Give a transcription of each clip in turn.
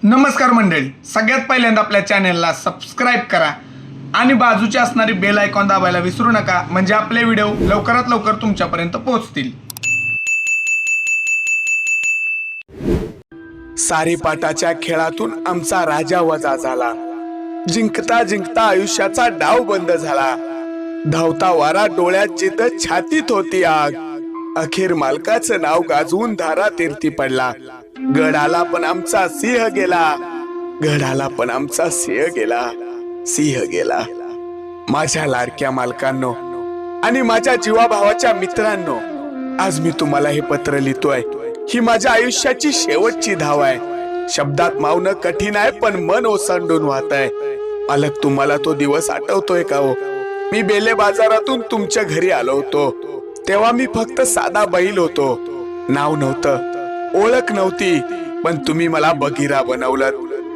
नमस्कार मंडळी, सगळ्यात पहिल्यांदा आपल्या चॅनलला सबस्क्राईब करा आणि बाजूची असणारी बेल आयकॉन दाबायला विसरू नका, म्हणजे आपले व्हिडिओ लवकरात लवकर तुमच्यापर्यंत पोहोचतील. सारीपाटाच्या खेळातून आमचा राजा वजा झाला. जिंकता जिंकता आयुष्याचा डाव बंद झाला. धावता वारा डोळ्यात जिद्द, छातीत होती आग. अखेर मालकाचं नाव गाजवून धारा तीर्थी पडला. गडाला पण आमचा सिंह गेला. गडाला पण आमचा सिंह गेला. सिंह गेला. माझ्या लाडक्या मालकांनो आणि माझ्या जीवाभावाच्या मित्रांनो, आज मी तुम्हाला हे पत्र लिहितोय. ही माझ्या आयुष्याची शेवटची धाव आहे. शब्दात मावणं कठीण आहे, पण मन ओसंडून वाहत आहे. मालक, तुम्हाला तो दिवस आठवतोय का हो? मी बेले बाजारातून तुमच्या घरी आलो होतो. तेव्हा मी फक्त साधा बैल होतो. नाव नव्हतं, ओळख नव्हती, पण तुम्ही मला बघिरा बनवलं.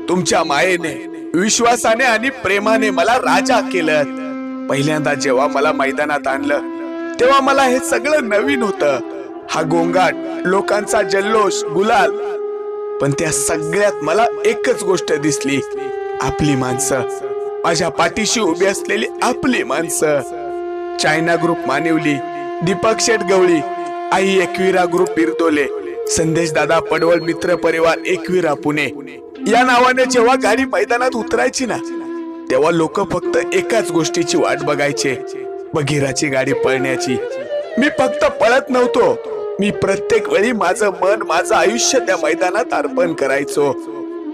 तुमच्या मायेने, विश्वासाने आणि प्रेमाने मला राजा केलं. पहिल्यांदा जेव्हा मला मैदानात आणलं तेव्हा मला हे सगळं नवीन होतं. हा गोंगाट, लोकांचा जल्लोष, गुलाल. पण त्या सगळ्यात मला एकच गोष्ट दिसली, आपली माणसं. माझ्या पाठीशी उभी असलेली आपली माणसं. चायना ग्रुप मानिवली, दीपक शेठ गवळी, आई एकविरा ग्रुप बिरदोले, संदेश दादा पडवळ मित्र परिवार एकविरा पुणे या नावाने जेव्हा गाडी मैदानात उतरायची ना, तेव्हा लोक फक्त एकाच गोष्टीची वाट बघायचे, बघिराची गाडी पळण्याची. मी फक्त पळत नव्हतो, मी प्रत्येक वेळी माझं मन, माझं आयुष्य त्या मैदानात अर्पण करायचो.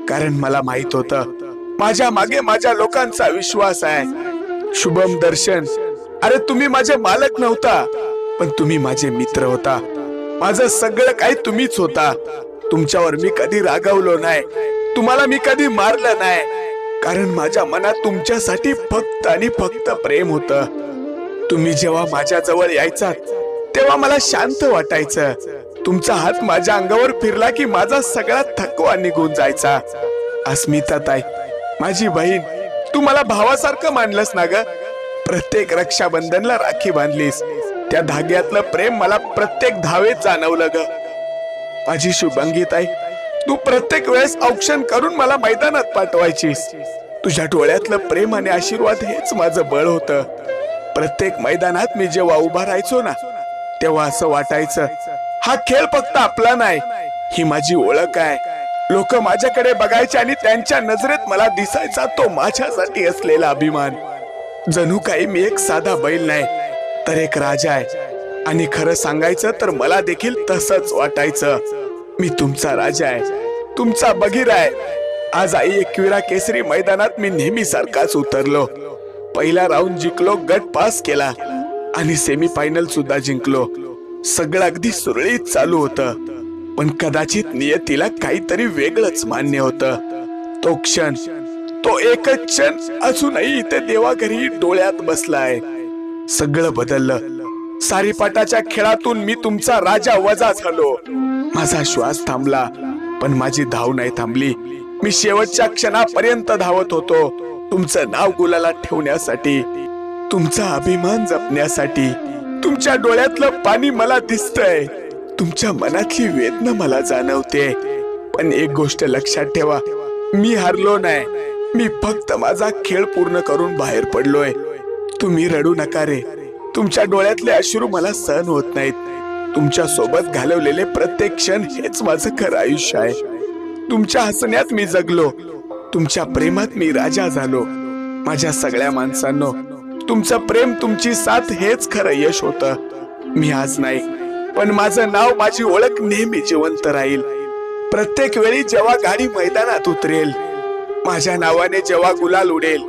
कारण मला माहित होतं, माझ्या मागे माझ्या लोकांचा विश्वास आहे. शुभम दर्शन, अरे तुम्ही माझे मालक नव्हता, पण तुम्ही माझे मित्र होता. माझं सगळं काही तुम्हीच होता. तुमच्यावर मी कधी रागावलो नाही, तुम्हाला मी कधी मारलं नाही, कारण माझ्या मनात तुमच्यासाठी फक्त आणि फक्त प्रेम होतं. तुम्ही जेव्हा माझ्या जवळ यायचा तेव्हा मला शांत वाटायचं. तुमचा हात माझ्या अंगावर फिरला की माझा सगळा थकवा निघून जायचा. अस्मिता ताई, माझी बहीण, तू मला भावासारखं मानलंस ना ग. प्रत्येक रक्षाबंधनला राखी बांधलीस. त्या धाग्यातलं प्रेम मला प्रत्येक धावेत जाणवलं ग. माझी शुभांगी ताई, तू प्रत्येक वेळेस औक्षण करून मला मैदानात पाठवायचीस. तुझ्या डोळ्यातलं प्रेम आणि आशीर्वाद हेच माझं बळ होतं. प्रत्येक मैदानात मी जेव्हा उभा राहायचो ना, तेव्हा असं वाटायचं, हा खेळ फक्त आपला नाही, ही माझी ओळख आहे. लोक माझ्याकडे बघायचे आणि त्यांच्या नजरेत मला दिसायचा तो माझ्यासाठी असलेला अभिमान. जणू काही मी एक साधा बैल नाही, तर एक राजा आहे. आणि खरं सांगायचं तर मला देखील तसंच वाटायचं. मी तुमचा राजा आहे, तुमचा बघीरा आहे. आज आई एकविरा केसरी मैदानात मी नेहमी सारखाच उतरलो. पहिला राऊंड जिंकलो, गट पास केला आणि सेमीफायनल सुद्धा जिंकलो. सगळं अगदी सुरळीत चालू होतं, पण कदाचित नियतीला काहीतरी वेगळंच मान्य होतं. तो क्षण, तो एकच क्षण अजूनही इथे देवाघरी डोळ्यात बसलाय. सगळं बदललं. सारीपाटाच्या खेळातून मी तुमचा राजा वजा झालो. माझा श्वास थांबला, पण माझी धाव नाही थांबली. मी शेवटच्या क्षणापर्यंत धावत होतो, तुमचं नाव गुलाला ठेवण्यासाठी, तुमचा अभिमान जपण्यासाठी. तुमच्या डोळ्यातलं पाणी मला दिसतंय, तुमच्या मनातली वेदना मला जाणवते. पण एक गोष्ट लक्षात ठेवा, मी हारलो नाही. मी फक्त माझा खेळ पूर्ण करून बाहेर पडलोय. तुम्ही रडू नका रे. तुमच्या डोळ्यातले अश्रू मला सहन होत नाहीत. तुमच्या सोबत घालवलेले प्रत्येक क्षण हेच माझं खरं आयुष्य आहे. तुमच्या हसण्यात मी जगलो, तुमच्या प्रेमात मी राजा झालो. माझ्या सगळ्या माणसांनो, तुमचं प्रेम, तुमची साथ हेच खरं यश होतं. मी आज नाही, पण माझं नाव, माझी ओळख नेहमी जिवंत राहील. प्रत्येक वेळी जेव्हा गाडी मैदानात उतरेल, माझ्या नावाने जेव्हा गुलाल उडेल,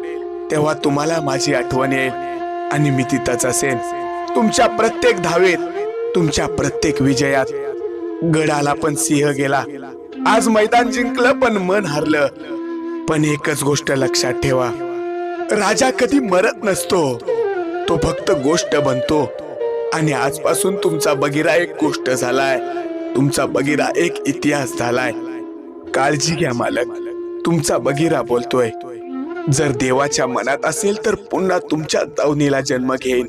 तेव्हा तुम्हाला माझी आठवण येईल आणि मी तिथंच असेन. तुमच्या प्रत्येक धावेत, तुमच्या प्रत्येक विजयात. गडाला पण सिंह गेला. आज मैदान जिंकलं, पण मन हारलं. पण एकच गोष्ट लक्षात ठेवा, राजा कधी मरत नसतो, तो फक्त गोष्ट बनतो. आणि आजपासून तुमचा बघिरा एक गोष्ट झालाय, तुमचा बघिरा एक इतिहास झालाय. काळजी घ्या मालक, तुमचा बघिरा बोलतोय. जर देवाच्या मनात असेल तर पुन्हा तुमच्या दावणीला जन्म घेईन.